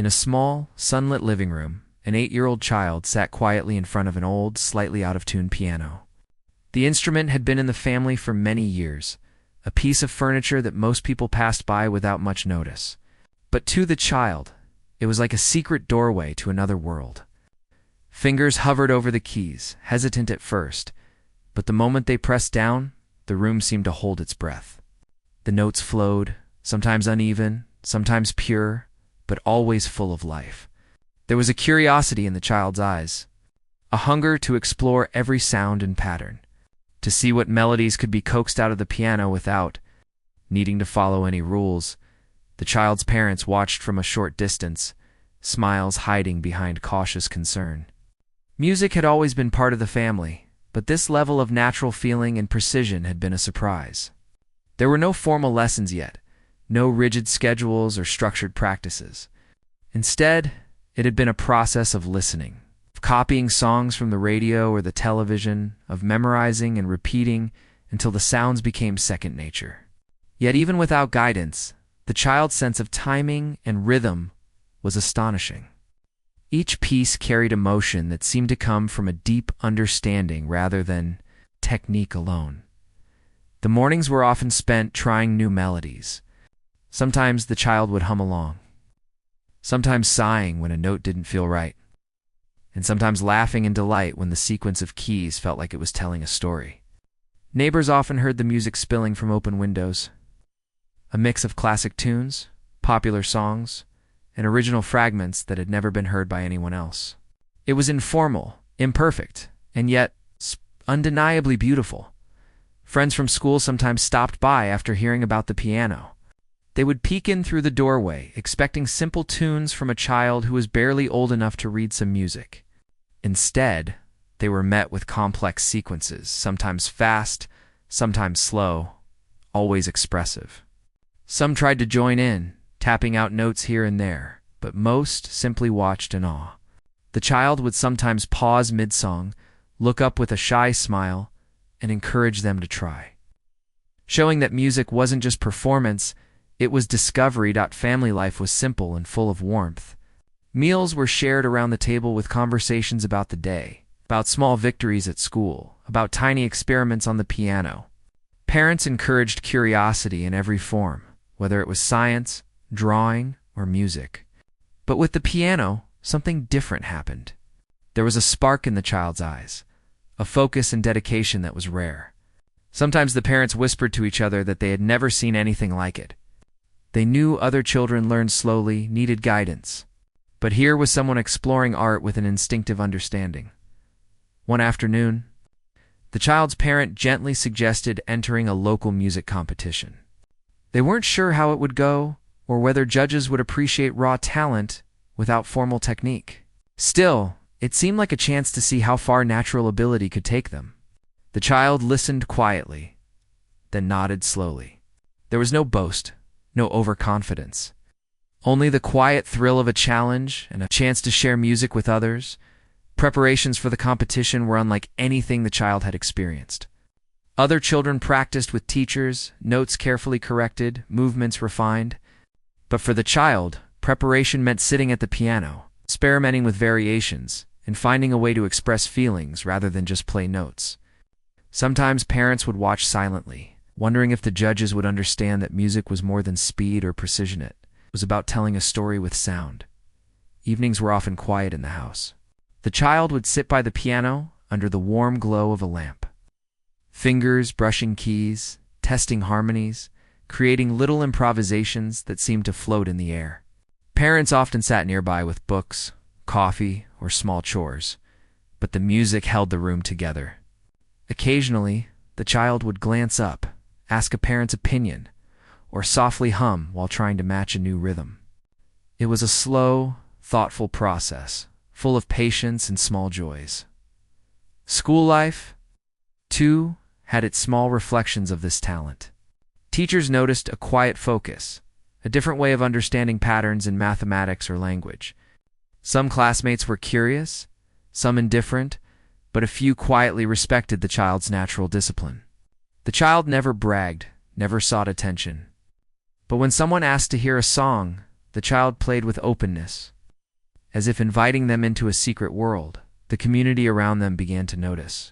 In a small, sunlit living room, an 8-year-old child sat quietly in front of an old, slightly out-of-tune piano. The instrument had been in the family for many years, a piece of furniture that most people passed by without much notice. But to the child, it was like a secret doorway to another world. Fingers hovered over the keys, hesitant at first, but the moment they pressed down, the room seemed to hold its breath. The notes flowed, sometimes uneven, sometimes pure, but always full of life. There was a curiosity in the child's eyes, a hunger to explore every sound and pattern, to see what melodies could be coaxed out of the piano without needing to follow any rules. The child's parents watched from a short distance, smiles hiding behind cautious concern. Music had always been part of the family, but this level of natural feeling and precision had been a surprise. There were no formal lessons yet, no rigid schedules or structured practices. Instead, it had been a process of listening, of copying songs from the radio or the television, of memorizing and repeating until the sounds became second nature. Yet even without guidance, the child's sense of timing and rhythm was astonishing. Each piece carried emotion that seemed to come from a deep understanding rather than technique alone. The mornings were often spent trying new melodies. Sometimes the child would hum along, sometimes sighing when a note didn't feel right, and sometimes laughing in delight when the sequence of keys felt like it was telling a story. Neighbors often heard the music spilling from open windows, a mix of classic tunes, popular songs, and original fragments that had never been heard by anyone else. It was informal, imperfect, and yet undeniably beautiful. Friends from school sometimes stopped by after hearing about the piano. They would peek in through the doorway, expecting simple tunes from a child who was barely old enough to read some music. Instead, they were met with complex sequences, sometimes fast, sometimes slow, always expressive. Some tried to join in, tapping out notes here and there, but most simply watched in awe. The child would sometimes pause mid-song, look up with a shy smile, and encourage them to try. Showing that music wasn't just performance, it was discovery. Family life was simple and full of warmth. Meals were shared around the table with conversations about the day, about small victories at school, about tiny experiments on the piano. Parents encouraged curiosity in every form, whether it was science, drawing, or music. But with the piano, something different happened. There was a spark in the child's eyes, a focus and dedication that was rare. Sometimes the parents whispered to each other that they had never seen anything like it. They knew other children learned slowly, needed guidance. But here was someone exploring art with an instinctive understanding. One afternoon, the child's parent gently suggested entering a local music competition. They weren't sure how it would go, or whether judges would appreciate raw talent without formal technique. Still, it seemed like a chance to see how far natural ability could take them. The child listened quietly, then nodded slowly. There was no boast, no overconfidence. Only the quiet thrill of a challenge and a chance to share music with others. Preparations for the competition were unlike anything the child had experienced. Other children practiced with teachers, notes carefully corrected, movements refined. But for the child, preparation meant sitting at the piano, experimenting with variations, and finding a way to express feelings rather than just play notes. Sometimes parents would watch silently, wondering if the judges would understand that music was more than speed or precision. It was about telling a story with sound. Evenings were often quiet in the house. The child would sit by the piano under the warm glow of a lamp. Fingers brushing keys, testing harmonies, creating little improvisations that seemed to float in the air. Parents often sat nearby with books, coffee, or small chores, but the music held the room together. Occasionally, the child would glance up, ask a parent's opinion, or softly hum while trying to match a new rhythm. It was a slow, thoughtful process, full of patience and small joys. School life, too, had its small reflections of this talent. Teachers noticed a quiet focus, a different way of understanding patterns in mathematics or language. Some classmates were curious, some indifferent, but a few quietly respected the child's natural discipline. The child never bragged, never sought attention. But when someone asked to hear a song, the child played with openness, as if inviting them into a secret world. The community around them began to notice.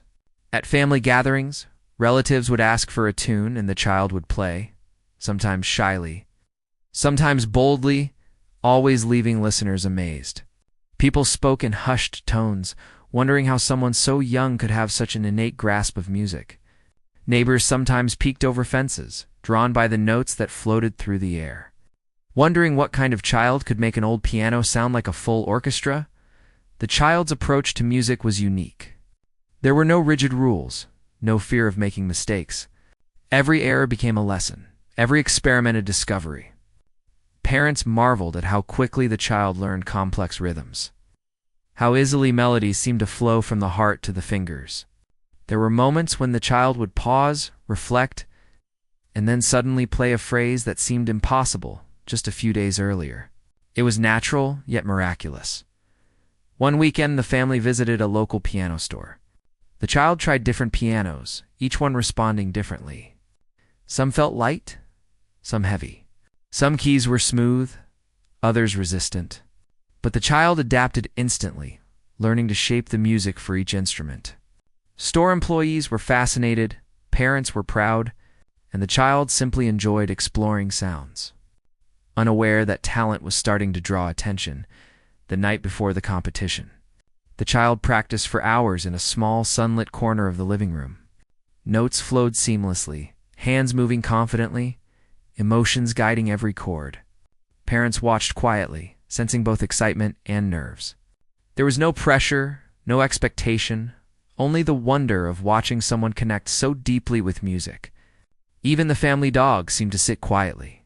At family gatherings, relatives would ask for a tune and the child would play, sometimes shyly, sometimes boldly, always leaving listeners amazed. People spoke in hushed tones, wondering how someone so young could have such an innate grasp of music. Neighbors sometimes peeked over fences, drawn by the notes that floated through the air. Wondering what kind of child could make an old piano sound like a full orchestra, the child's approach to music was unique. There were no rigid rules, no fear of making mistakes. Every error became a lesson, every experiment a discovery. Parents marveled at how quickly the child learned complex rhythms, how easily melodies seemed to flow from the heart to the fingers. There were moments when the child would pause, reflect, and then suddenly play a phrase that seemed impossible just a few days earlier. It was natural, yet miraculous. One weekend, the family visited a local piano store. The child tried different pianos, each one responding differently. Some felt light, some heavy. Some keys were smooth, others resistant. But the child adapted instantly, learning to shape the music for each instrument. Store employees were fascinated, parents were proud, and the child simply enjoyed exploring sounds. Unaware that talent was starting to draw attention, the night before the competition, the child practiced for hours in a small sunlit corner of the living room. Notes flowed seamlessly, hands moving confidently, emotions guiding every chord. Parents watched quietly, sensing both excitement and nerves. There was no pressure, no expectation, only the wonder of watching someone connect so deeply with music. Even the family dog seemed to sit quietly,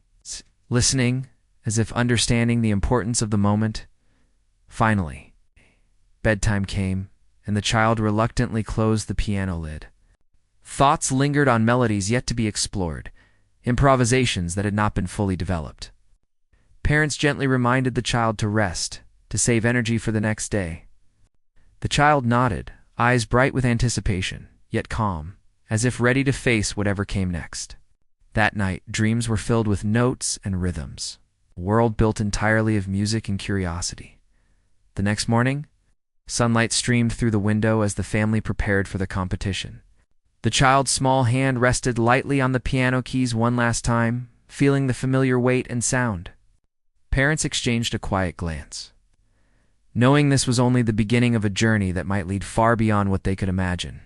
listening, as if understanding the importance of the moment. Finally, bedtime came, and the child reluctantly closed the piano lid. Thoughts lingered on melodies yet to be explored, improvisations that had not been fully developed. Parents gently reminded the child to rest, to save energy for the next day. The child nodded, eyes bright with anticipation, yet calm, as if ready to face whatever came next. That night, dreams were filled with notes and rhythms, a world built entirely of music and curiosity. The next morning, sunlight streamed through the window as the family prepared for the competition. The child's small hand rested lightly on the piano keys one last time, feeling the familiar weight and sound. Parents exchanged a quiet glance, knowing this was only the beginning of a journey that might lead far beyond what they could imagine.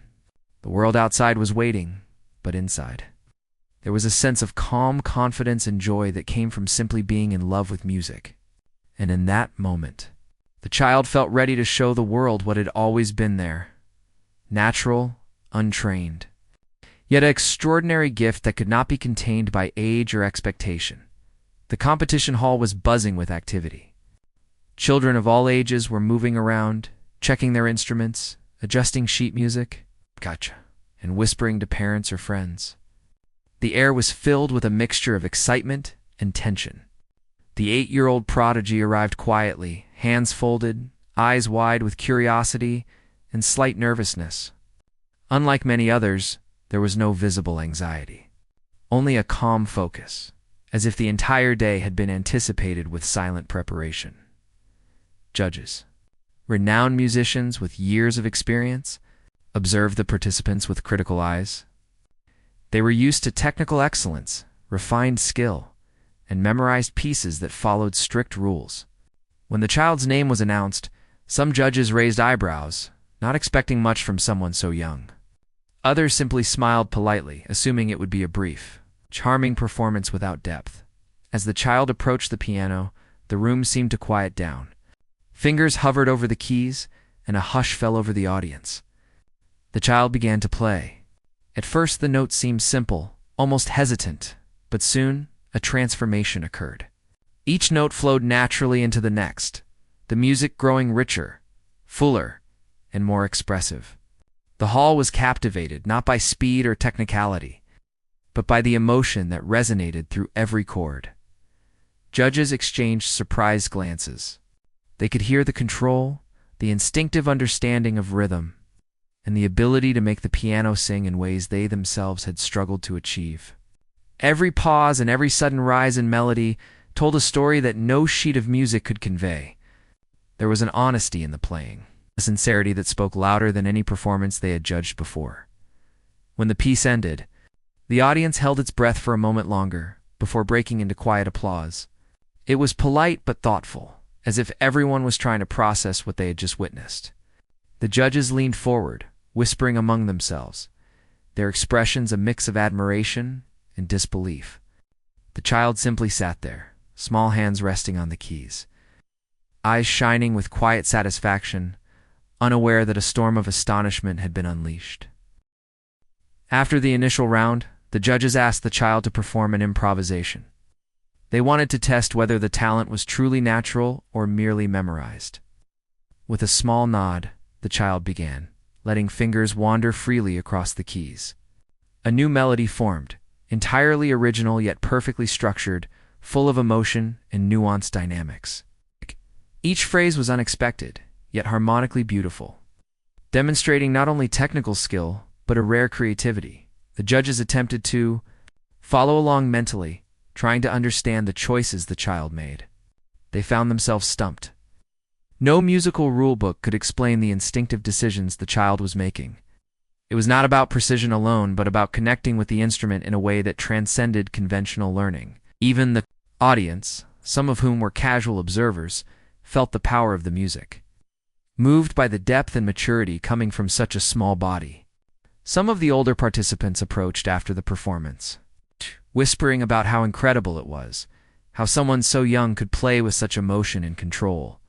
The world outside was waiting, but inside, there was a sense of calm confidence and joy that came from simply being in love with music. And in that moment, the child felt ready to show the world what had always been there: natural, untrained, yet an extraordinary gift that could not be contained by age or expectation. The competition hall was buzzing with activity. Children of all ages were moving around, checking their instruments, adjusting sheet music, and whispering to parents or friends. The air was filled with a mixture of excitement and tension. The 8-year-old Prodigy arrived quietly, hands folded, eyes wide with curiosity and slight nervousness. Unlike many others, there was no visible anxiety, only a calm focus, as if the entire day had been anticipated with silent preparation. Judges, renowned musicians with years of experience, observed the participants with critical eyes. They were used to technical excellence, refined skill, and memorized pieces that followed strict rules. When the child's name was announced, some judges raised eyebrows, not expecting much from someone so young. Others simply smiled politely, assuming it would be a brief, charming performance without depth. As the child approached the piano, the room seemed to quiet down. Fingers hovered over the keys, and a hush fell over the audience. The child began to play. At first, the notes seemed simple, almost hesitant, but soon a transformation occurred. Each note flowed naturally into the next, the music growing richer, fuller, and more expressive. The hall was captivated not by speed or technicality, but by the emotion that resonated through every chord. Judges exchanged surprised glances. They could hear the control, the instinctive understanding of rhythm, and the ability to make the piano sing in ways they themselves had struggled to achieve. Every pause and every sudden rise in melody told a story that no sheet of music could convey. There was an honesty in the playing, a sincerity that spoke louder than any performance they had judged before. When the piece ended, the audience held its breath for a moment longer before breaking into quiet applause. It was polite but thoughtful, as if everyone was trying to process what they had just witnessed. The judges leaned forward, whispering among themselves, their expressions a mix of admiration and disbelief. The child simply sat there, small hands resting on the keys, eyes shining with quiet satisfaction, unaware that a storm of astonishment had been unleashed. After the initial round, the judges asked the child to perform an improvisation. They wanted to test whether the talent was truly natural or merely memorized. With a small nod, the child began, letting fingers wander freely across the keys. A new melody formed, entirely original yet perfectly structured, full of emotion and nuanced dynamics. Each phrase was unexpected, yet harmonically beautiful, demonstrating not only technical skill, but a rare creativity. The judges attempted to follow along mentally, trying to understand the choices the child made. They found themselves stumped. No musical rulebook could explain the instinctive decisions the child was making. It was not about precision alone, but about connecting with the instrument in a way that transcended conventional learning. Even the audience, some of whom were casual observers, felt the power of the music, moved by the depth and maturity coming from such a small body. Some of the older participants approached after the performance, whispering about how incredible it was, how someone so young could play with such emotion and control.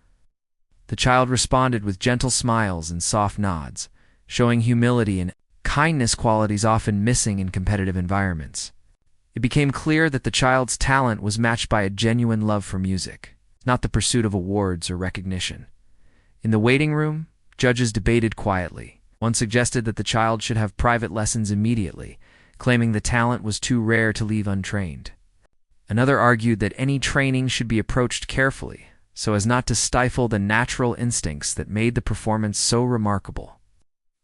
The child responded with gentle smiles and soft nods, showing humility and kindness, qualities often missing in competitive environments. It became clear that the child's talent was matched by a genuine love for music, not the pursuit of awards or recognition. In the waiting room, judges debated quietly. One suggested that the child should have private lessons immediately, claiming the talent was too rare to leave untrained. Another argued that any training should be approached carefully, so as not to stifle the natural instincts that made the performance so remarkable.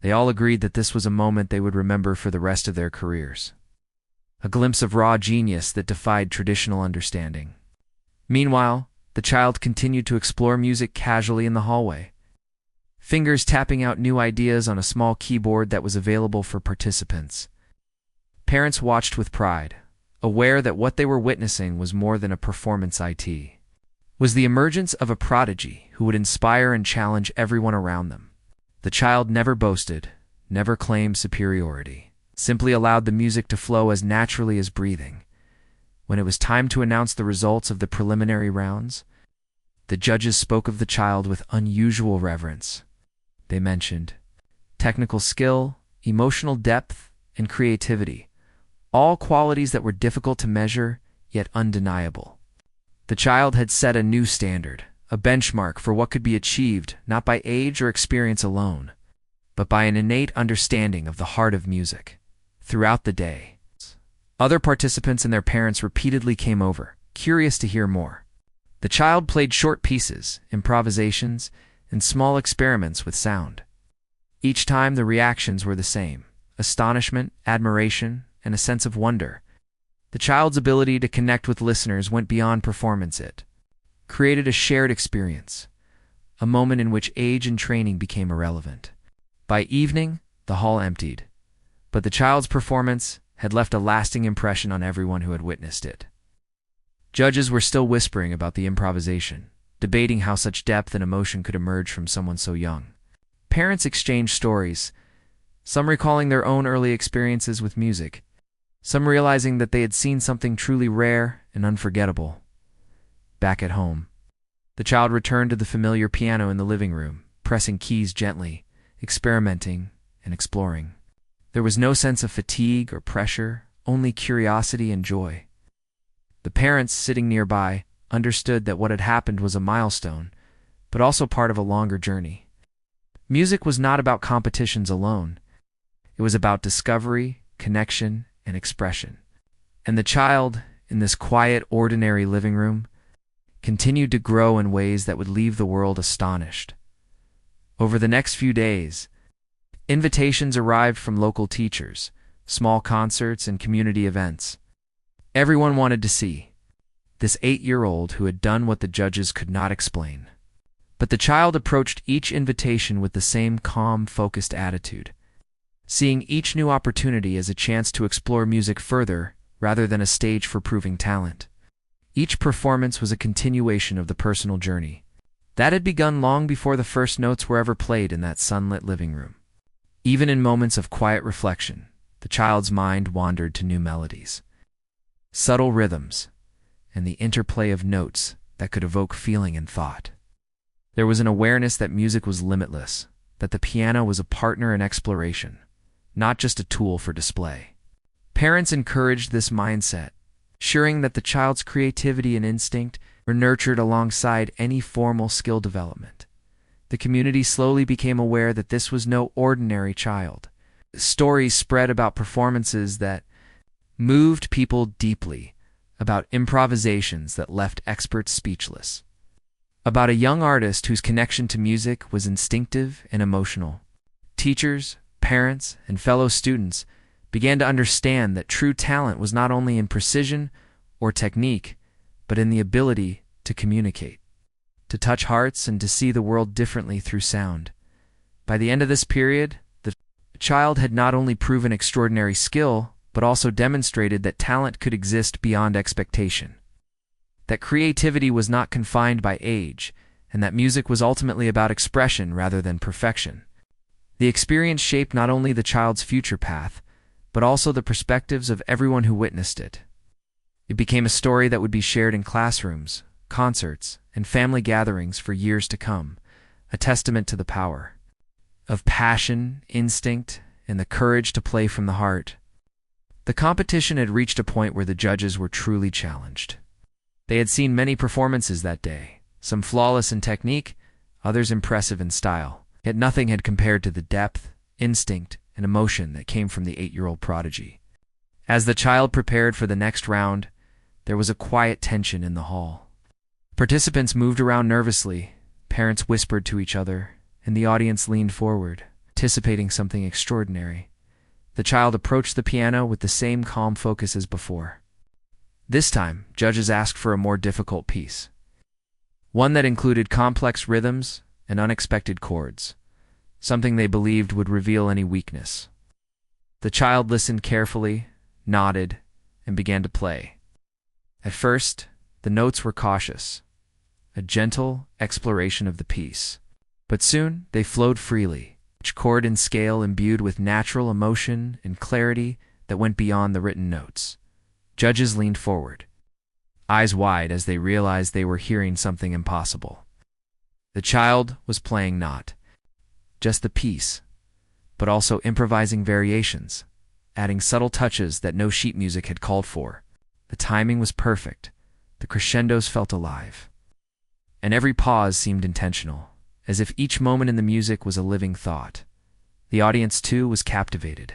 They all agreed that this was a moment they would remember for the rest of their careers. A glimpse of raw genius that defied traditional understanding. Meanwhile, the child continued to explore music casually in the hallway, fingers tapping out new ideas on a small keyboard that was available for participants. Parents watched with pride, aware that what they were witnessing was more than a performance. It was the emergence of a prodigy who would inspire and challenge everyone around them. The child never boasted, never claimed superiority, simply allowed the music to flow as naturally as breathing. When it was time to announce the results of the preliminary rounds, the judges spoke of the child with unusual reverence. They mentioned technical skill, emotional depth, and creativity, all qualities that were difficult to measure, yet undeniable. The child had set a new standard, a benchmark for what could be achieved not by age or experience alone, but by an innate understanding of the heart of music. Throughout the day, other participants and their parents repeatedly came over, curious to hear more. The child played short pieces, improvisations, and small experiments with sound. Each time the reactions were the same: astonishment, admiration, and a sense of wonder. The child's ability to connect with listeners went beyond performance. It created a shared experience, a moment in which age and training became irrelevant. By evening, the hall emptied, but the child's performance had left a lasting impression on everyone who had witnessed it. Judges were still whispering about the improvisation, debating how such depth and emotion could emerge from someone so young. Parents exchanged stories, some recalling their own early experiences with music, some realizing that they had seen something truly rare and unforgettable. Back at home, the child returned to the familiar piano in the living room, pressing keys gently, experimenting and exploring. There was no sense of fatigue or pressure, only curiosity and joy. The parents, sitting nearby, understood that what had happened was a milestone, but also part of a longer journey. Music was not about competitions alone. It was about discovery, connection, and expression. And the child, in this quiet, ordinary living room, continued to grow in ways that would leave the world astonished. Over the next few days, invitations arrived from local teachers, small concerts, and community events. Everyone wanted to see, this 8-year-old who had done what the judges could not explain. But the child approached each invitation with the same calm, focused attitude, seeing each new opportunity as a chance to explore music further rather than a stage for proving talent. Each performance was a continuation of the personal journey that had begun long before the first notes were ever played in that sunlit living room. Even in moments of quiet reflection, the child's mind wandered to new melodies, subtle rhythms, and the interplay of notes that could evoke feeling and thought. There was an awareness that music was limitless, that the piano was a partner in exploration, not just a tool for display. Parents encouraged this mindset, ensuring that the child's creativity and instinct were nurtured alongside any formal skill development. The community slowly became aware that this was no ordinary child. Stories spread about performances that moved people deeply, about improvisations that left experts speechless, about a young artist whose connection to music was instinctive and emotional. Teachers, parents, and fellow students began to understand that true talent was not only in precision or technique, but in the ability to communicate, to touch hearts, and to see the world differently through sound. By the end of this period, the child had not only proven extraordinary skill, but also demonstrated that talent could exist beyond expectation, that creativity was not confined by age, and that music was ultimately about expression rather than perfection. The experience shaped not only the child's future path, but also the perspectives of everyone who witnessed it. It became a story that would be shared in classrooms, concerts, and family gatherings for years to come, a testament to the power of passion, instinct, and the courage to play from the heart. The competition had reached a point where the judges were truly challenged. They had seen many performances that day, some flawless in technique, others impressive in style, yet nothing had compared to the depth, instinct, and emotion that came from the 8-year-old prodigy. As the child prepared for the next round, there was a quiet tension in the hall. Participants moved around nervously, parents whispered to each other, and the audience leaned forward, anticipating something extraordinary. The child approached the piano with the same calm focus as before. This time, judges asked for a more difficult piece, one that included complex rhythms and unexpected chords, something they believed would reveal any weakness. The child listened carefully, nodded, and began to play. At first, the notes were cautious, a gentle exploration of the piece. But soon, they flowed freely, each chord and scale imbued with natural emotion and clarity that went beyond the written notes. Judges leaned forward, eyes wide as they realized they were hearing something impossible. The child was playing not just the piece, but also improvising variations, adding subtle touches that no sheet music had called for. The timing was perfect, the crescendos felt alive, and every pause seemed intentional, as if each moment in the music was a living thought. The audience, too, was captivated.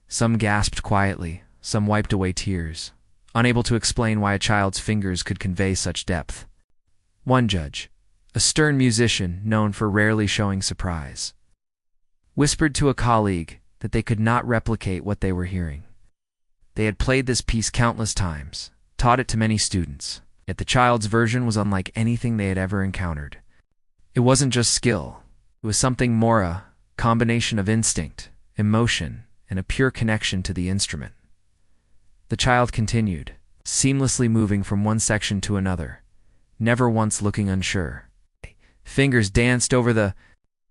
Some gasped quietly, some wiped away tears, unable to explain why a child's fingers could convey such depth. One judge, a stern musician known for rarely showing surprise, whispered to a colleague that they could not replicate what they were hearing. They had played this piece countless times, taught it to many students, yet the child's version was unlike anything they had ever encountered. It wasn't just skill, it was something more, a combination of instinct, emotion, and a pure connection to the instrument. The child continued, seamlessly moving from one section to another, never once looking unsure. Fingers danced over the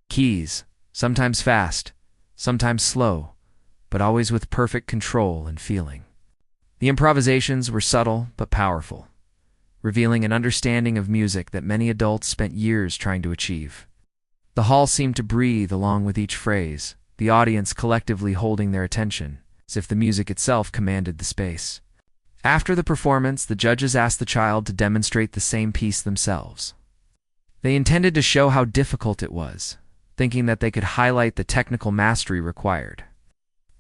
keys, sometimes fast, sometimes slow, but always with perfect control and feeling. The improvisations were subtle but powerful, revealing an understanding of music that many adults spent years trying to achieve. The hall seemed to breathe along with each phrase, the audience collectively holding their attention, as if the music itself commanded the space. After the performance, the judges asked the child to demonstrate the same piece themselves. They intended to show how difficult it was, thinking that they could highlight the technical mastery required.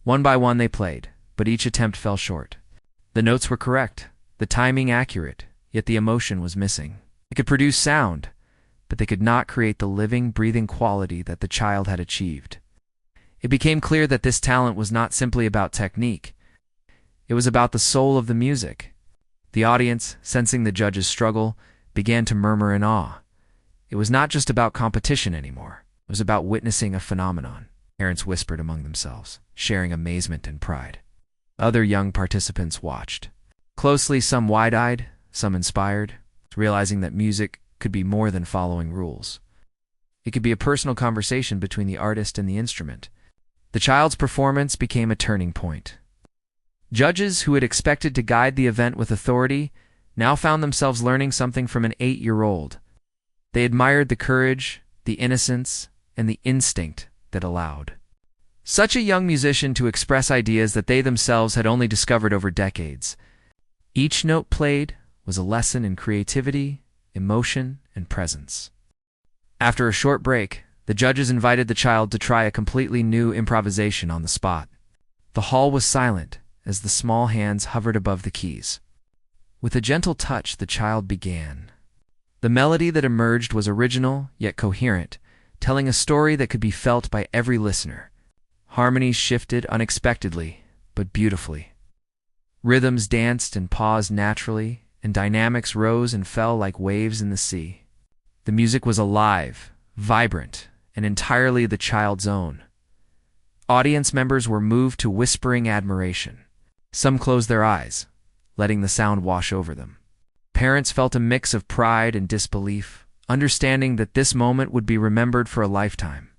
One by one they played, but each attempt fell short. The notes were correct, the timing accurate, yet the emotion was missing. They could produce sound, but they could not create the living, breathing quality that the child had achieved. It became clear that this talent was not simply about technique. It was about the soul of the music. The audience, sensing the judge's struggle, began to murmur in awe. It was not just about competition anymore. It was about witnessing a phenomenon. Parents whispered among themselves, sharing amazement and pride. Other young participants watched. Closely, some wide-eyed, some inspired, realizing that music could be more than following rules. It could be a personal conversation between the artist and the instrument. The child's performance became a turning point. Judges who had expected to guide the event with authority now found themselves learning something from an 8-year-old. They admired the courage, the innocence, and the instinct that allowed such a young musician to express ideas that they themselves had only discovered over decades. Each note played was a lesson in creativity, emotion, and presence. After a short break, the judges invited the child to try a completely new improvisation on the spot. The hall was silent as the small hands hovered above the keys. With a gentle touch, the child began. The melody that emerged was original yet coherent, telling a story that could be felt by every listener. Harmonies shifted unexpectedly, but beautifully. Rhythms danced and paused naturally, and dynamics rose and fell like waves in the sea. The music was alive, vibrant, and entirely the child's own. Audience members were moved to whispering admiration. Some closed their eyes, letting the sound wash over them. Parents felt a mix of pride and disbelief, understanding that this moment would be remembered for a lifetime.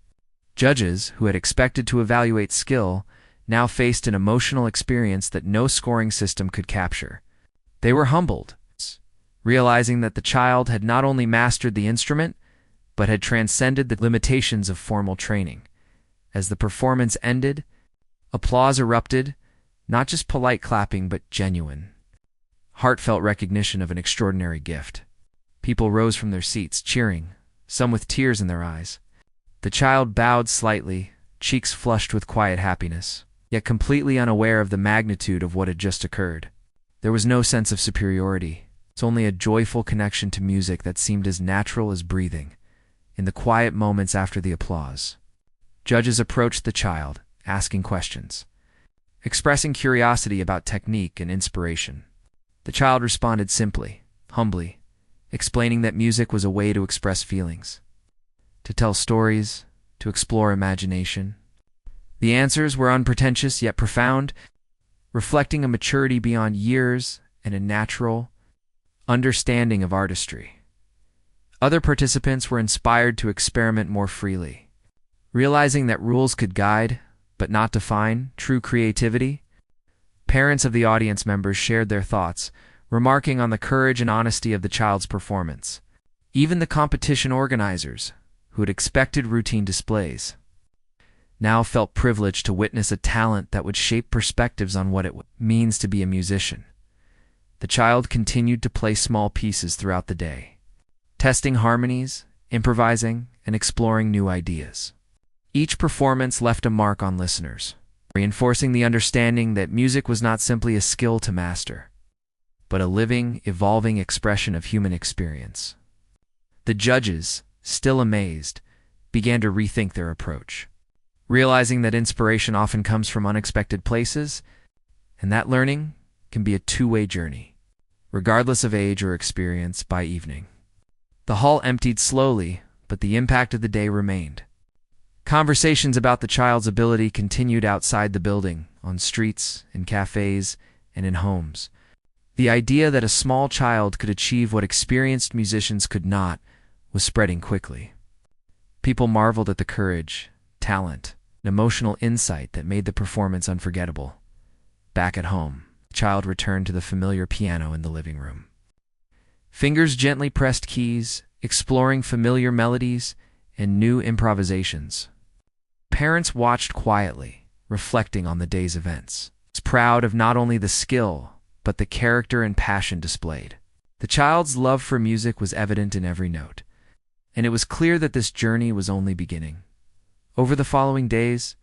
Judges, who had expected to evaluate skill, now faced an emotional experience that no scoring system could capture. They were humbled, realizing that the child had not only mastered the instrument, but had transcended the limitations of formal training. As the performance ended, applause erupted, not just polite clapping, but genuine, heartfelt recognition of an extraordinary gift. People rose from their seats, cheering, some with tears in their eyes. The child bowed slightly, cheeks flushed with quiet happiness, yet completely unaware of the magnitude of what had just occurred. There was no sense of superiority. It's only a joyful connection to music that seemed as natural as breathing. In the quiet moments after the applause, judges approached the child, asking questions, expressing curiosity about technique and inspiration. The child responded simply, humbly, explaining that music was a way to express feelings, to tell stories, to explore imagination. The answers were unpretentious yet profound, reflecting a maturity beyond years and a natural understanding of artistry. Other participants were inspired to experiment more freely, realizing that rules could guide, but not define, true creativity. Parents of the audience members shared their thoughts, remarking on the courage and honesty of the child's performance. Even the competition organizers, who had expected routine displays, now felt privileged to witness a talent that would shape perspectives on what it means to be a musician. The child continued to play small pieces throughout the day, testing harmonies, improvising, and exploring new ideas. Each performance left a mark on listeners, reinforcing the understanding that music was not simply a skill to master, but a living, evolving expression of human experience. The judges, still amazed, began to rethink their approach, realizing that inspiration often comes from unexpected places, and that learning can be a two-way journey, regardless of age or experience. By evening, the hall emptied slowly, but the impact of the day remained. Conversations about the child's ability continued outside the building, on streets, in cafes, and in homes. The idea that a small child could achieve what experienced musicians could not was spreading quickly. People marveled at the courage, talent, and emotional insight that made the performance unforgettable. Back at home, the child returned to the familiar piano in the living room. Fingers gently pressed keys, exploring familiar melodies and new improvisations. Parents watched quietly, reflecting on the day's events, proud of not only the skill, but the character and passion displayed. The child's love for music was evident in every note, and it was clear that this journey was only beginning. Over the following days,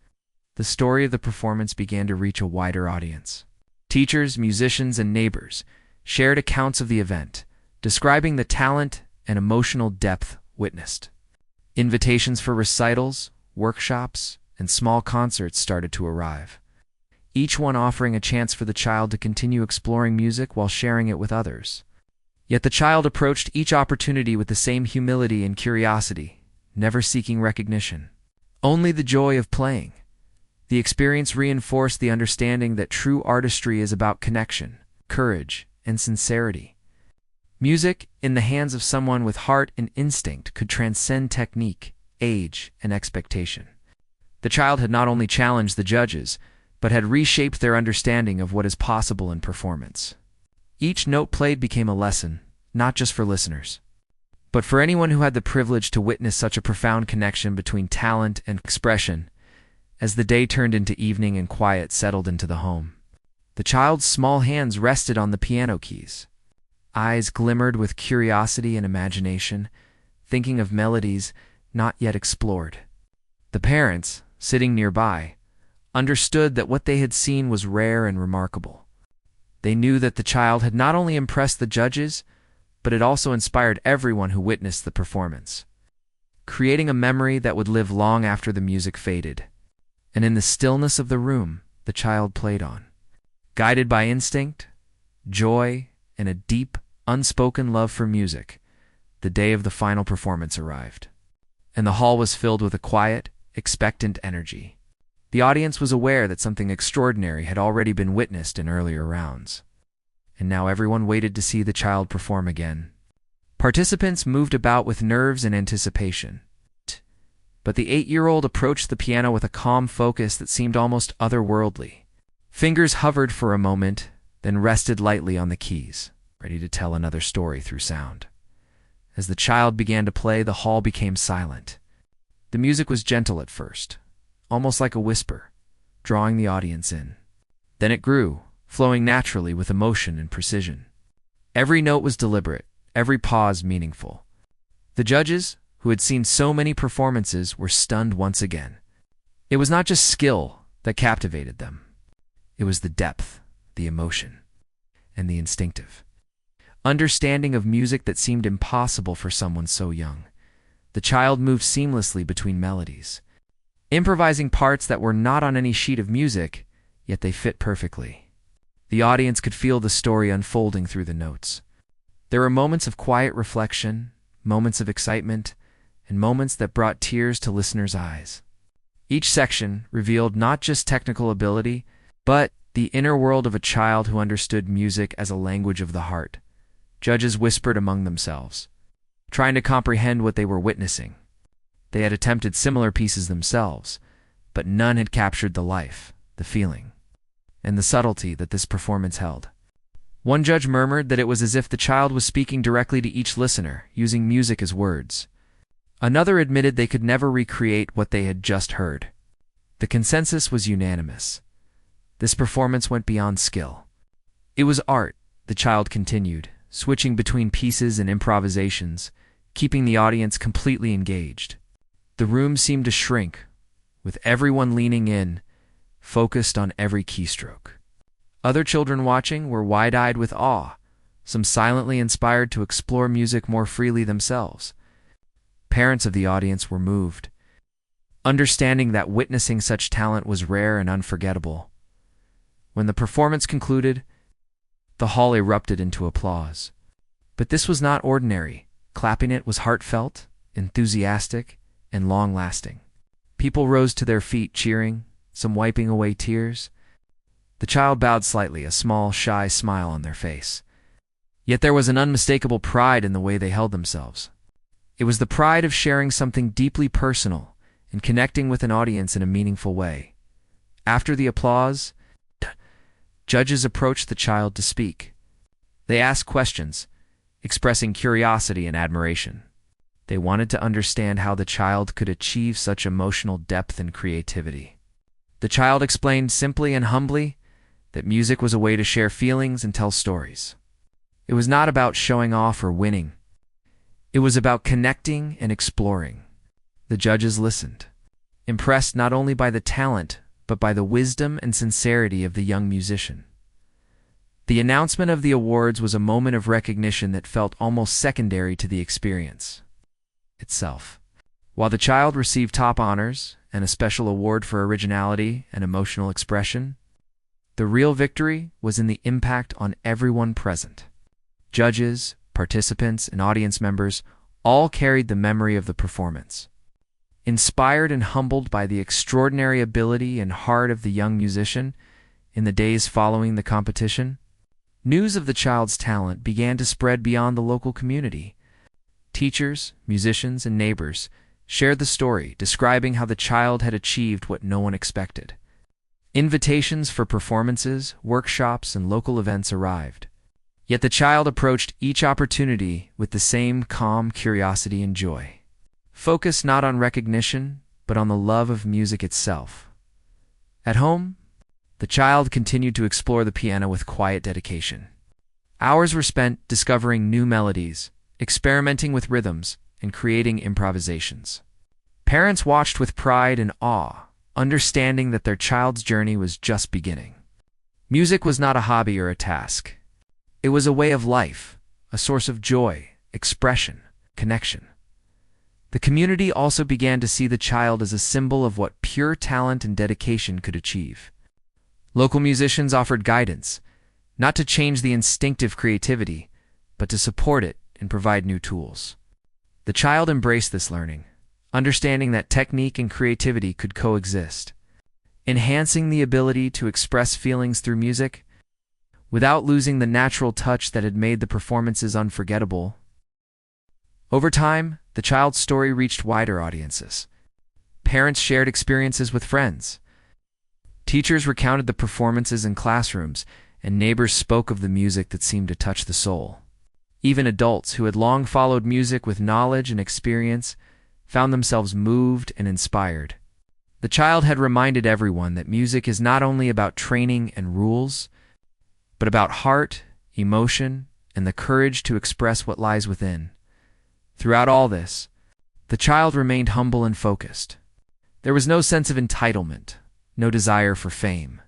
the story of the performance began to reach a wider audience. Teachers, musicians, and neighbors shared accounts of the event, describing the talent and emotional depth witnessed. Invitations for recitals, workshops, and small concerts started to arrive. each one offering a chance for the child to continue exploring music while sharing it with others. Yet the child approached each opportunity with the same humility and curiosity, never seeking recognition. Only the joy of playing. The experience reinforced the understanding that true artistry is about connection, courage, and sincerity. Music, in the hands of someone with heart and instinct, could transcend technique, age, and expectation. The child had not only challenged the judges, but had reshaped their understanding of what is possible in performance. Each note played became a lesson, not just for listeners, but for anyone who had the privilege to witness such a profound connection between talent and expression. As the day turned into evening and quiet settled into the home, the child's small hands rested on the piano keys. Eyes glimmered with curiosity and imagination, thinking of melodies not yet explored. The parents, sitting nearby, understood that what they had seen was rare and remarkable. They knew that the child had not only impressed the judges, but it also inspired everyone who witnessed the performance, creating a memory that would live long after the music faded. And in the stillness of the room, the child played on. Guided by instinct, joy, and a deep, unspoken love for music, the day of the final performance arrived. And the hall was filled with a quiet, expectant energy. The audience was aware that something extraordinary had already been witnessed in earlier rounds, and now everyone waited to see the child perform again. Participants moved about with nerves and anticipation, but the 8-year-old approached the piano with a calm focus that seemed almost otherworldly. Fingers hovered for a moment, then rested lightly on the keys, ready to tell another story through sound. As the child began to play, the hall became silent. The music was gentle at first, almost like a whisper, drawing the audience in. Then it grew, flowing naturally with emotion and precision. Every note was deliberate, every pause meaningful. The judges, who had seen so many performances, were stunned once again. It was not just skill that captivated them. It was the depth, the emotion, and the instinctive understanding of music that seemed impossible for someone so young. The child moved seamlessly between melodies, improvising parts that were not on any sheet of music, yet they fit perfectly. The audience could feel the story unfolding through the notes. There were moments of quiet reflection, moments of excitement, and moments that brought tears to listeners' eyes. Each section revealed not just technical ability, but the inner world of a child who understood music as a language of the heart. Judges whispered among themselves, trying to comprehend what they were witnessing. They had attempted similar pieces themselves, but none had captured the life, the feeling, and the subtlety that this performance held. One judge murmured that it was as if the child was speaking directly to each listener, using music as words. Another admitted they could never recreate what they had just heard. The consensus was unanimous. This performance went beyond skill. It was art, the child continued, switching between pieces and improvisations, keeping the audience completely engaged. The room seemed to shrink, with everyone leaning in, focused on every keystroke. Other children watching were wide-eyed with awe, some silently inspired to explore music more freely themselves. Parents of the audience were moved, understanding that witnessing such talent was rare and unforgettable. When the performance concluded, the hall erupted into applause. But this was not ordinary. Clapping it was heartfelt, enthusiastic, and long-lasting. People rose to their feet cheering, some wiping away tears. The child bowed slightly, a small, shy smile on their face. Yet there was an unmistakable pride in the way they held themselves. It was the pride of sharing something deeply personal and connecting with an audience in a meaningful way. After the applause, judges approached the child to speak. They asked questions, expressing curiosity and admiration. They wanted to understand how the child could achieve such emotional depth and creativity. The child explained simply and humbly that music was a way to share feelings and tell stories. It was not about showing off or winning. It was about connecting and exploring. The judges listened, impressed not only by the talent, but by the wisdom and sincerity of the young musician. The announcement of the awards was a moment of recognition that felt almost secondary to the experience itself. While the child received top honors and a special award for originality and emotional expression, The real victory was in the impact on everyone present. Judges, participants, and audience members all carried the memory of the performance. Inspired and humbled by the extraordinary ability and heart of the young musician, in the days following the competition, news of the child's talent began to spread beyond the local community. Teachers, musicians, and neighbors shared the story, describing how the child had achieved what no one expected. Invitations for performances, workshops, and local events arrived. Yet the child approached each opportunity with the same calm curiosity and joy, focused not on recognition, but on the love of music itself. At home, the child continued to explore the piano with quiet dedication. Hours were spent discovering new melodies, experimenting with rhythms, and creating improvisations. Parents watched with pride and awe, understanding that their child's journey was just beginning. Music was not a hobby or a task. It was a way of life, a source of joy, expression, connection. The community also began to see the child as a symbol of what pure talent and dedication could achieve. Local musicians offered guidance, not to change the instinctive creativity, but to support it and provide new tools. The child embraced this learning, understanding that technique and creativity could coexist, enhancing the ability to express feelings through music without losing the natural touch that had made the performances unforgettable. Over time, the child's story reached wider audiences. Parents shared experiences with friends. Teachers recounted the performances in classrooms, and neighbors spoke of the music that seemed to touch the soul. Even adults who had long followed music with knowledge and experience found themselves moved and inspired. The child had reminded everyone that music is not only about training and rules, but about heart, emotion, and the courage to express what lies within. Throughout all this, the child remained humble and focused. There was no sense of entitlement, no desire for fame.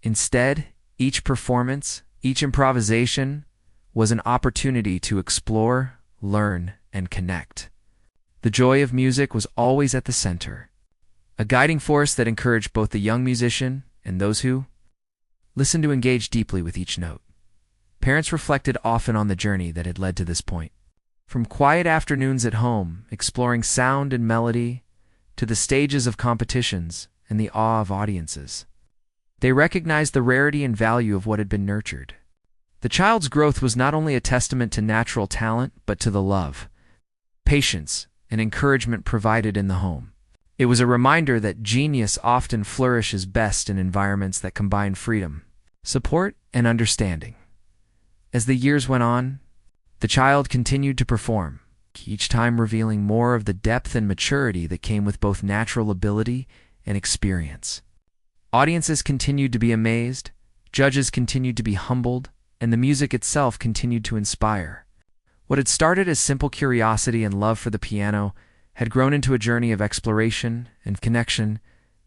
Instead, each performance, each improvisation, was an opportunity to explore, learn, and connect. The joy of music was always at the center, a guiding force that encouraged both the young musician and those who listened to engage deeply with each note. Parents reflected often on the journey that had led to this point. From quiet afternoons at home, exploring sound and melody, to the stages of competitions and the awe of audiences, they recognized the rarity and value of what had been nurtured. The child's growth was not only a testament to natural talent, but to the love, patience, and encouragement provided in the home. It was a reminder that genius often flourishes best in environments that combine freedom, support, and understanding. As the years went on, the child continued to perform, each time revealing more of the depth and maturity that came with both natural ability and experience. Audiences continued to be amazed, judges continued to be humbled, and the music itself continued to inspire. What had started as simple curiosity and love for the piano had grown into a journey of exploration and connection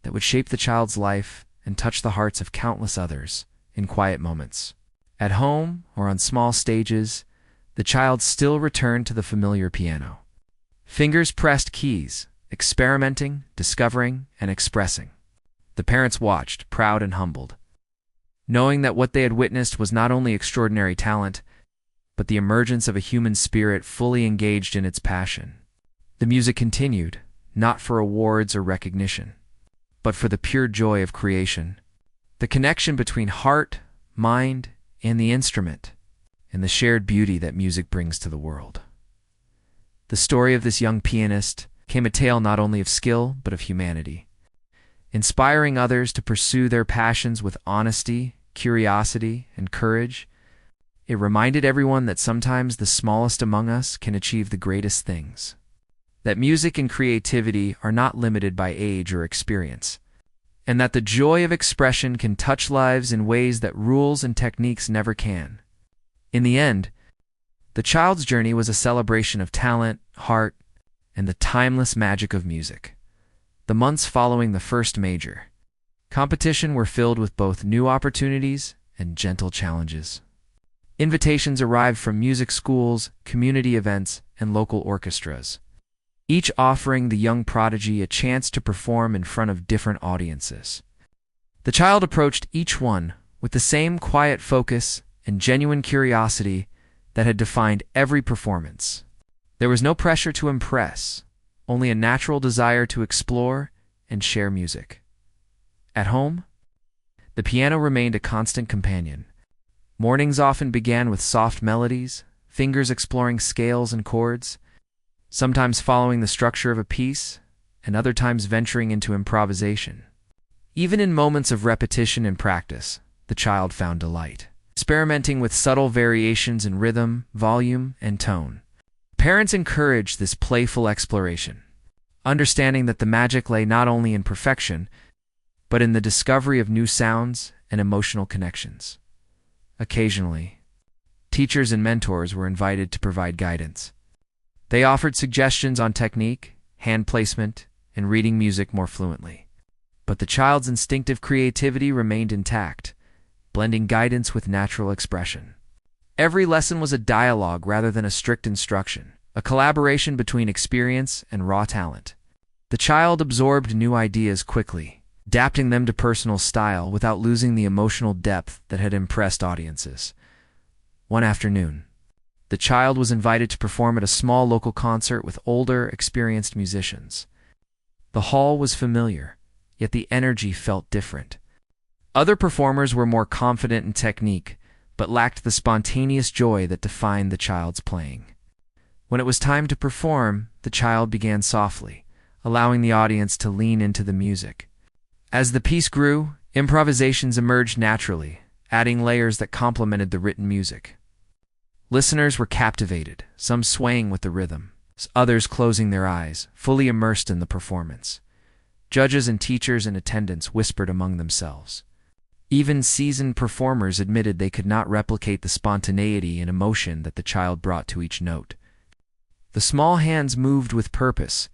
that would shape the child's life and touch the hearts of countless others in quiet moments. At home or on small stages, the child still returned to the familiar piano. Fingers pressed keys, experimenting, discovering, and expressing. The parents watched, proud and humbled, knowing that what they had witnessed was not only extraordinary talent, but the emergence of a human spirit fully engaged in its passion. The music continued, not for awards or recognition, but for the pure joy of creation, the connection between heart, mind, and the instrument, and the shared beauty that music brings to the world. The story of this young pianist became a tale not only of skill, but of humanity, inspiring others to pursue their passions with honesty, curiosity, and courage. It reminded everyone that sometimes the smallest among us can achieve the greatest things, that music and creativity are not limited by age or experience, and that the joy of expression can touch lives in ways that rules and techniques never can. In the end, the child's journey was a celebration of talent, heart, and the timeless magic of music. The months following the first major competition were filled with both new opportunities and gentle challenges. Invitations arrived from music schools, community events, and local orchestras, each offering the young prodigy a chance to perform in front of different audiences. The child approached each one with the same quiet focus and genuine curiosity that had defined every performance. There was no pressure to impress, only a natural desire to explore and share music. At home, the piano remained a constant companion. Mornings often began with soft melodies, fingers exploring scales and chords, sometimes following the structure of a piece, and other times venturing into improvisation. Even in moments of repetition and practice, the child found delight, experimenting with subtle variations in rhythm, volume, and tone. Parents encouraged this playful exploration, understanding that the magic lay not only in perfection, but in the discovery of new sounds and emotional connections. Occasionally, teachers and mentors were invited to provide guidance. They offered suggestions on technique, hand placement, and reading music more fluently. But the child's instinctive creativity remained intact, blending guidance with natural expression. Every lesson was a dialogue rather than a strict instruction, a collaboration between experience and raw talent. The child absorbed new ideas quickly, adapting them to personal style without losing the emotional depth that had impressed audiences. One afternoon, the child was invited to perform at a small local concert with older, experienced musicians. The hall was familiar, yet the energy felt different. Other performers were more confident in technique, but lacked the spontaneous joy that defined the child's playing. When it was time to perform, the child began softly, allowing the audience to lean into the music. As the piece grew, improvisations emerged naturally, adding layers that complemented the written music. Listeners were captivated, some swaying with the rhythm, others closing their eyes, fully immersed in the performance. Judges and teachers in attendance whispered among themselves. Even seasoned performers admitted they could not replicate the spontaneity and emotion that the child brought to each note. The small hands moved with purpose,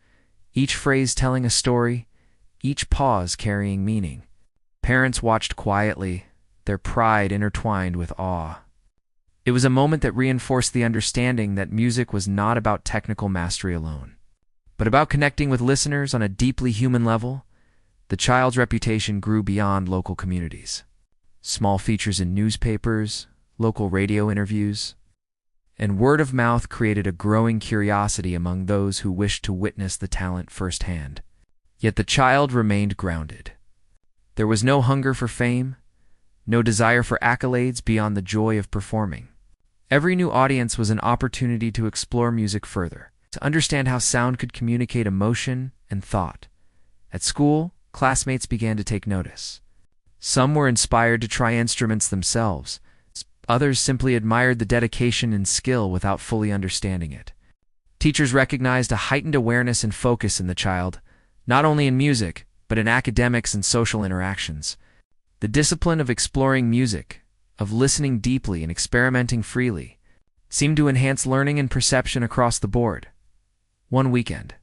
each phrase telling a story, each pause carrying meaning. Parents watched quietly, their pride intertwined with awe. It was a moment that reinforced the understanding that music was not about technical mastery alone, but about connecting with listeners on a deeply human level. The child's reputation grew beyond local communities. Small features in newspapers, local radio interviews, and word of mouth created a growing curiosity among those who wished to witness the talent firsthand. Yet the child remained grounded. There was no hunger for fame, no desire for accolades beyond the joy of performing. Every new audience was an opportunity to explore music further, to understand how sound could communicate emotion and thought. At school, classmates began to take notice. Some were inspired to try instruments themselves. Others simply admired the dedication and skill without fully understanding it. Teachers recognized a heightened awareness and focus in the child, not only in music, but in academics and social interactions. The discipline of exploring music, of listening deeply and experimenting freely, seemed to enhance learning and perception across the board. One weekend,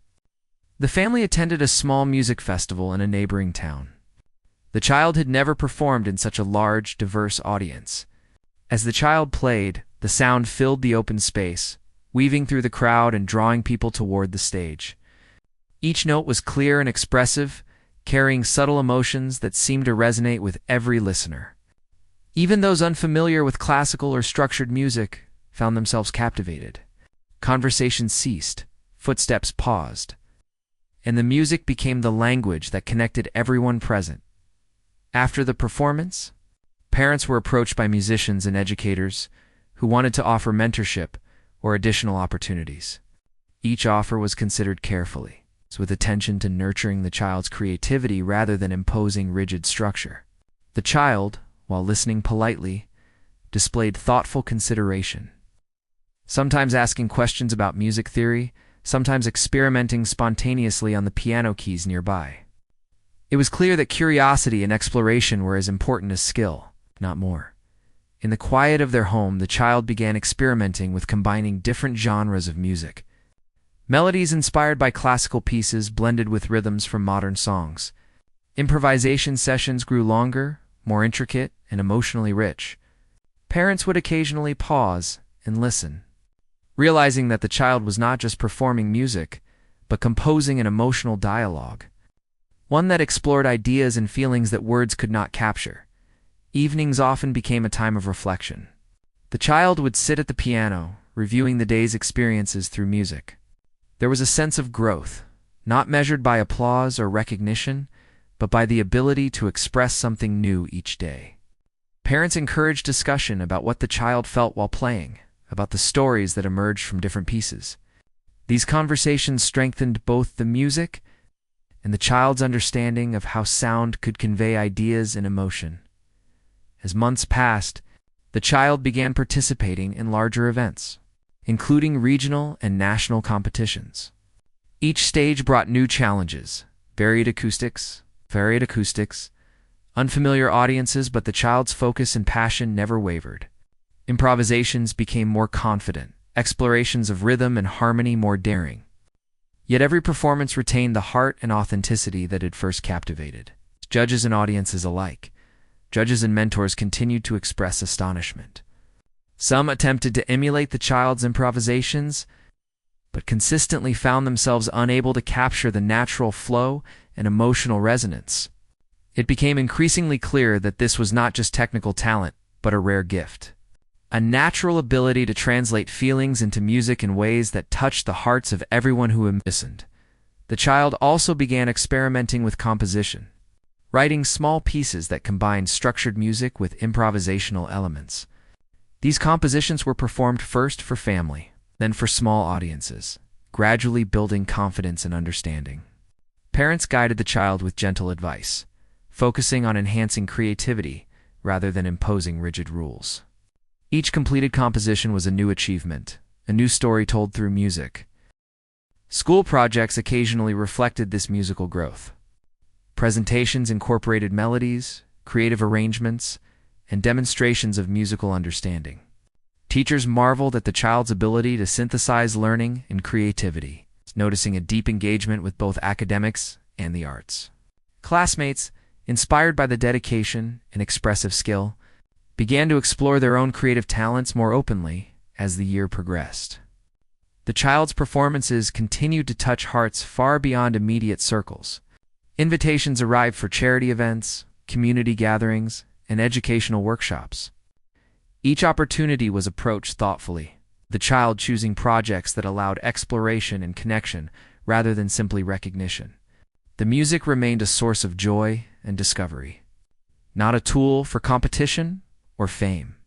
the family attended a small music festival in a neighboring town. The child had never performed in such a large, diverse audience. As the child played, the sound filled the open space, weaving through the crowd and drawing people toward the stage. Each note was clear and expressive, carrying subtle emotions that seemed to resonate with every listener. Even those unfamiliar with classical or structured music found themselves captivated. Conversation ceased, footsteps paused, and the music became the language that connected everyone present. After the performance, parents were approached by musicians and educators who wanted to offer mentorship or additional opportunities. Each offer was considered carefully, with attention to nurturing the child's creativity rather than imposing rigid structure. The child, while listening politely, displayed thoughtful consideration, sometimes asking questions about music theory, sometimes experimenting spontaneously on the piano keys nearby. It was clear that curiosity and exploration were as important as skill, not more. In the quiet of their home, the child began experimenting with combining different genres of music. Melodies inspired by classical pieces blended with rhythms from modern songs. Improvisation sessions grew longer, more intricate, and emotionally rich. Parents would occasionally pause and listen, realizing that the child was not just performing music, but composing an emotional dialogue, one that explored ideas and feelings that words could not capture. Evenings often became a time of reflection. The child would sit at the piano, reviewing the day's experiences through music. There was a sense of growth, not measured by applause or recognition, but by the ability to express something new each day. Parents encouraged discussion about what the child felt while playing, about the stories that emerged from different pieces. These conversations strengthened both the music and the child's understanding of how sound could convey ideas and emotion. As months passed, the child began participating in larger events, including regional and national competitions. Each stage brought new challenges, varied acoustics, unfamiliar audiences, but the child's focus and passion never wavered. Improvisations became more confident, explorations of rhythm and harmony more daring. Yet every performance retained the heart and authenticity that had first captivated judges and audiences alike. Judges and mentors continued to express astonishment. Some attempted to emulate the child's improvisations, but consistently found themselves unable to capture the natural flow and emotional resonance. It became increasingly clear that this was not just technical talent, but a rare gift. A natural ability to translate feelings into music in ways that touched the hearts of everyone who listened. The child also began experimenting with composition, writing small pieces that combined structured music with improvisational elements. These compositions were performed first for family, then for small audiences, gradually building confidence and understanding. Parents guided the child with gentle advice, focusing on enhancing creativity rather than imposing rigid rules. Each completed composition was a new achievement, a new story told through music. School projects occasionally reflected this musical growth. Presentations incorporated melodies, creative arrangements, and demonstrations of musical understanding. Teachers marveled at the child's ability to synthesize learning and creativity, noticing a deep engagement with both academics and the arts. Classmates, inspired by the dedication and expressive skill, began to explore their own creative talents more openly as the year progressed. The child's performances continued to touch hearts far beyond immediate circles. Invitations arrived for charity events, community gatherings, and educational workshops. Each opportunity was approached thoughtfully, the child choosing projects that allowed exploration and connection rather than simply recognition. The music remained a source of joy and discovery, not a tool for competition or fame.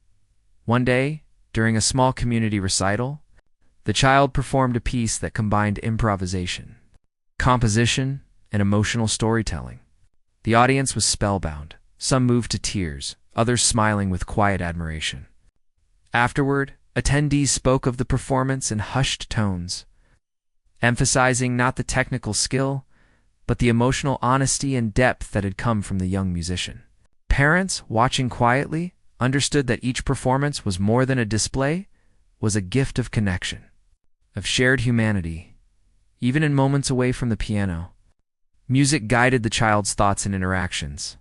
One day, during a small community recital, the child performed a piece that combined improvisation, composition, and emotional storytelling. The audience was spellbound, some moved to tears, others smiling with quiet admiration. Afterward, attendees spoke of the performance in hushed tones, emphasizing not the technical skill, but the emotional honesty and depth that had come from the young musician. Parents, watching quietly, understood that each performance was more than a display, was a gift of connection, of shared humanity. Even in moments away from the piano, music guided the child's thoughts and interactions.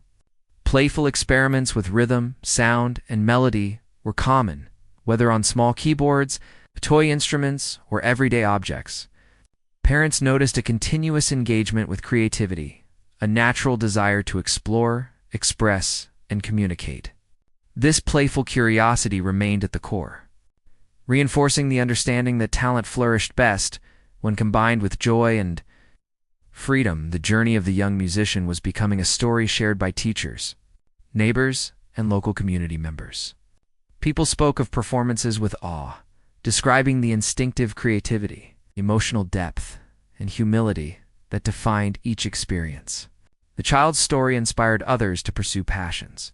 Playful experiments with rhythm, sound, and melody were common, whether on small keyboards, toy instruments, or everyday objects. Parents noticed a continuous engagement with creativity, a natural desire to explore, express, and communicate. This playful curiosity remained at the core, reinforcing the understanding that talent flourished best when combined with joy and freedom. The journey of the young musician was becoming a story shared by teachers, neighbors, and local community members. People spoke of performances with awe, describing the instinctive creativity, emotional depth, and humility that defined each experience. The child's story inspired others to pursue passions,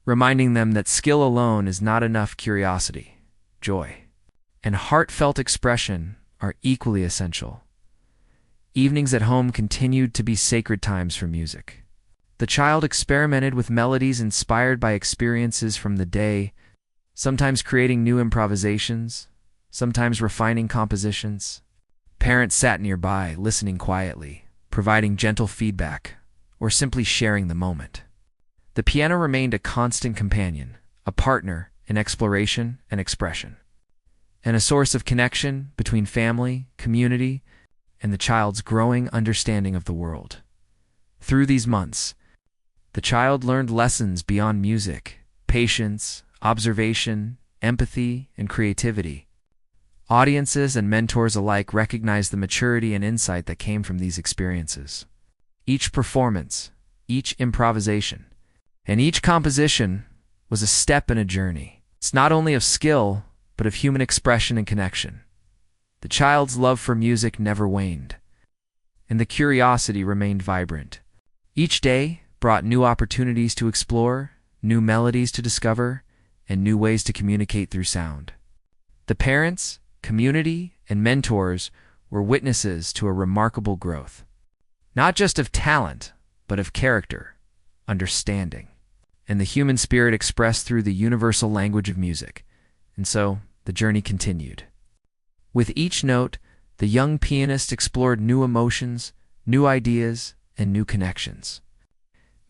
reminding them that skill alone is not enough. Curiosity, joy, and heartfelt expression are equally essential. Evenings at home continued to be sacred times for music. The child experimented with melodies inspired by experiences from the day, sometimes creating new improvisations, sometimes refining compositions. Parents sat nearby, listening quietly, providing gentle feedback, or simply sharing the moment. The piano remained a constant companion, a partner in exploration and expression, and a source of connection between family, community, and the child's growing understanding of the world. Through these months, the child learned lessons beyond music patience, observation, empathy, and creativity. Audiences and mentors alike recognized the maturity and insight that came from these experiences. Each performance, each improvisation, and each composition was a step in a journey. It's not only of skill, but of human expression and connection. The child's love for music never waned, and the curiosity remained vibrant. Each day brought new opportunities to explore, new melodies to discover, and new ways to communicate through sound. The parents, community, and mentors were witnesses to a remarkable growth, not just of talent, but of character, understanding, and the human spirit expressed through the universal language of music. And so, the journey continued. With each note, the young pianist explored new emotions, new ideas, and new connections.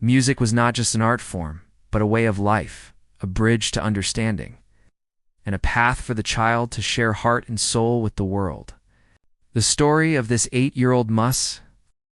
Music was not just an art form, but a way of life, a bridge to understanding, and a path for the child to share heart and soul with the world. The story of this 8-year-old Mus